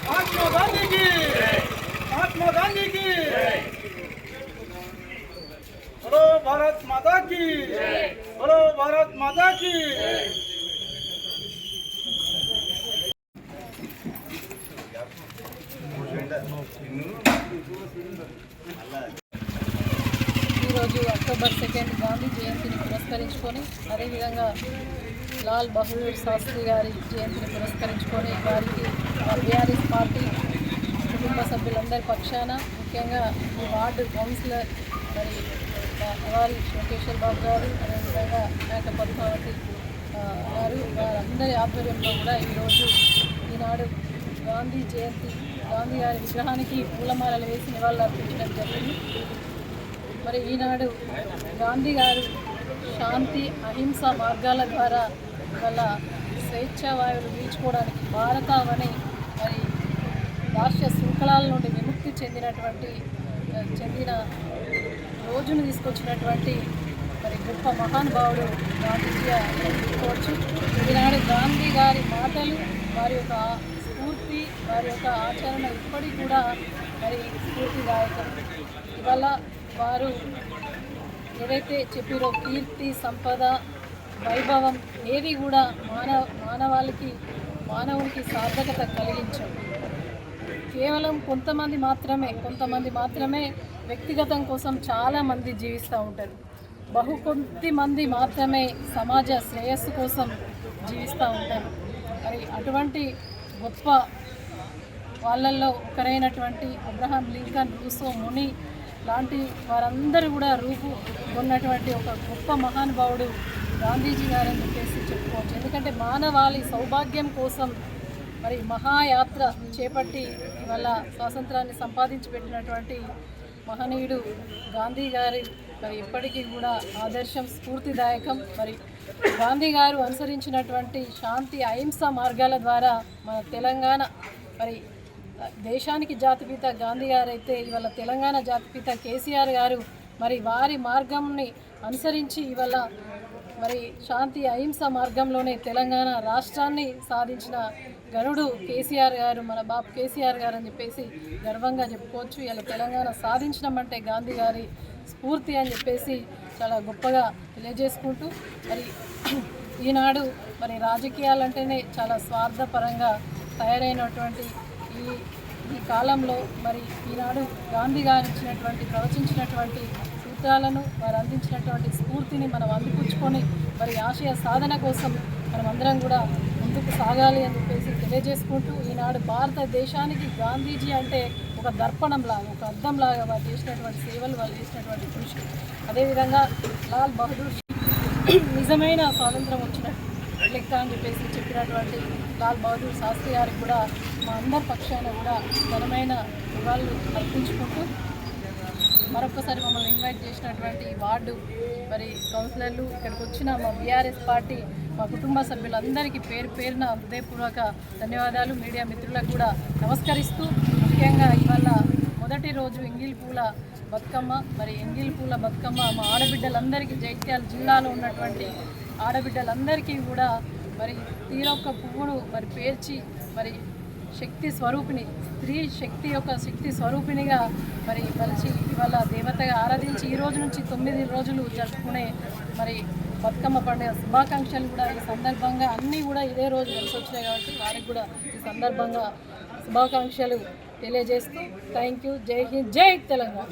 महात्मा गांधी की बोलो भारत माता की बोलो भारत माता की అక్టోబర్ 2 గాంధీ జయంతిని పురస్కరించుకొని అదేవిధంగా లాల్ బహదూర్ శాస్త్రి గారి జయంతిని పురస్కరించుకొని వారికి బీఆర్ఎస్ పార్టీ కుటుంబ సభ్యులందరి పక్షాన ముఖ్యంగా ఈ వార్డు కౌన్సిలర్ మరి వారి శోకేశ్వర్ బాబు గారు అదేవిధంగా మేక పద్మావతి గారు వారందరి ఆధ్వర్యంలో కూడా ఈరోజు ఈనాడు గాంధీ జయంతి గాంధీ గారి విగ్రహానికి పూలమాలలు వేసి నివాళులు అర్పించడం జరిగింది. మరి ఈనాడు గాంధీ గారు శాంతి అహింస మార్గాల ద్వారా వాళ్ళ స్వేచ్ఛావాయువులు పీల్చుకోవడానికి భారతావని మరి రాష్ట్ర శృంఖలాల నుండి విముక్తి చెందిన రోజును తీసుకొచ్చినటువంటి మరి గొప్ప మహానుభావుడు గాంధీజీ చెప్పుకోవచ్చు. ఈనాడు గాంధీ గారి మాటలు వారి యొక్క స్ఫూర్తి వారి యొక్క ఆచరణ ఇప్పటికీ కూడా మరి స్ఫూర్తిదాయకం. ఇవాళ వారు ఏదైతే చెప్పారో కీర్తి సంపద వైభవం ఏది కూడా మానవునికి సార్థకత కలిగించవు. కేవలం కొంతమంది మాత్రమే వ్యక్తిగతం కోసం చాలామంది జీవిస్తూ ఉంటారు. కొద్ది మంది మాత్రమే సమాజ శ్రేయస్సు కోసం జీవిస్తూ ఉంటారు. మరి అటువంటి గొప్ప వాళ్ళల్లో ఒకరైనటువంటి అబ్రహాం లింకన్, రూసో ముని లాంటి వారందరూ కూడా రూపుగొన్నటువంటి ఒక గొప్ప మహానుభావుడు గాంధీజీ గారని చెప్పేసి చెప్పుకోవచ్చు. ఎందుకంటే మానవాళి సౌభాగ్యం కోసం మరి మహాయాత్ర చేపట్టి వాళ్ళ స్వాతంత్రాన్ని సంపాదించి పెట్టినటువంటి మహనీయుడు గాంధీ గారి మరి ఇప్పటికీ కూడా ఆదర్శం, స్ఫూర్తిదాయకం. మరి గాంధీ గారు అనుసరించినటువంటి శాంతి అహింస మార్గాల ద్వారా మన తెలంగాణ మరి దేశానికి జాతిపిత గాంధీ గారు అయితే ఇవాళ తెలంగాణ జాతిపిత కేసీఆర్ గారు మరి వారి మార్గంని అనుసరించి ఇవాళ మరి శాంతి అహింస మార్గంలోనే తెలంగాణ రాష్ట్రాన్ని సాధించిన గరుడు కేసీఆర్ గారు, మన బాబు కేసీఆర్ గారు అని చెప్పేసి గర్వంగా చెప్పుకోవచ్చు. ఇలా తెలంగాణ సాధించడం అంటే గాంధీ గారి స్ఫూర్తి అని చెప్పేసి చాలా గొప్పగా తెలియజేసుకుంటూ మరి ఈనాడు మరి రాజకీయాలంటేనే చాలా స్వార్థపరంగా తయారైనటువంటి ఈ కాలంలో మరి ఈనాడు గాంధీ గారు ప్రవచించినటువంటి సూత్రాలను వారు అందించినటువంటి స్ఫూర్తిని మనం అందిపుచ్చుకొని మరి ఆశయ సాధన కోసం మనం అందరం కూడా ముందుకు సాగాలి అని చెప్పేసి తెలియజేసుకుంటూ ఈనాడు భారతదేశానికి గాంధీజీ అంటే ఒక దర్పణంలాగా, ఒక అద్దంలాగా వారు చేసినటువంటి సేవలు, వాళ్ళు చేసినటువంటి కృషి. అదేవిధంగా లాల్ బహదూర్ నిజమైన స్వాతంత్రం వచ్చినట్టు లెక్క అని చెప్పేసి చెప్పినటువంటి లాల్ బహదూర్ శాస్త్రి గారికి కూడా మా అందరి పక్షాన కూడా ఘనమైన నివాళులు అర్పించుకుంటూ మరొకసారి మమ్మల్ని ఇన్వైట్ చేసినటువంటి వార్డు మరి కౌన్సిలర్లు, ఇక్కడికి వచ్చిన మా బీఆర్ఎస్ పార్టీ మా కుటుంబ సభ్యులందరికీ పేరున హృదయపూర్వక ధన్యవాదాలు. మీడియా మిత్రులకు కూడా నమస్కరిస్తూ ముఖ్యంగా ఇవాళ మొదటి రోజు ఎంగిల్ పూల బతుకమ్మ. మరి ఎంగిల్ పూల బతుకమ్మ మా ఆడబిడ్డలందరికీ, జైత్యాల జిల్లాలో ఉన్నటువంటి ఆడబిడ్డలందరికీ కూడా మరి తీరొక్క పువ్వును మరి పేర్చి మరి శక్తి స్వరూపిణి, స్త్రీ శక్తి యొక్క శక్తి స్వరూపిణిగా మరి కలిసి ఇవాళ దేవతగా ఆరాధించి ఈ రోజు నుంచి 9 రోజులు జరుపుకునే మరి బతుకమ్మ పండుగ శుభాకాంక్షలు కూడా ఈ సందర్భంగా అన్నీ కూడా ఇదే రోజు కలిసి వచ్చినాయి కాబట్టి వారికి కూడా ఈ సందర్భంగా శుభాకాంక్షలు తెలియజేస్తూ థ్యాంక్ యూ. జై హింద్, జై తెలంగాణ.